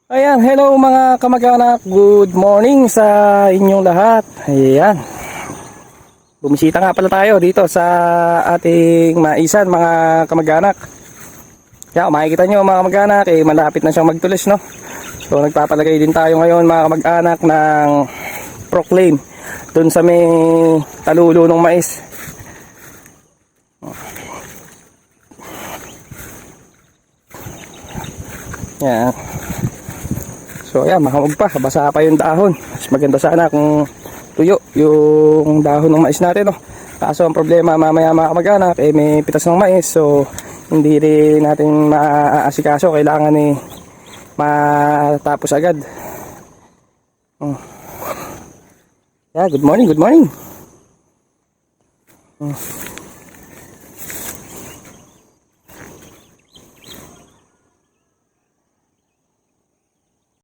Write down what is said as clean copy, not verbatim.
Ayan, hello mga kamag-anak. Good morning sa inyong lahat. Ayan. Bumisita nga pala tayo dito sa ating maisan mga kamag-anak. Kaya makikita nyo mga kamag-anak, malapit na siyang magtulis, no? So nagpapalagay din tayo ngayon mga kamag-anak ng proclaim dun sa may talulo ng mais. Ayan. So ayan, mahamog pa, basa pa yung dahon. Mas maganda sana kung tuyo yung dahon ng mais natin, no? Kaso ang problema mamaya mga kamag-anak, may pitas ng mais, so hindi rin natin maaasikaso. Kailangan matapos agad. Yeah, good morning, good morning.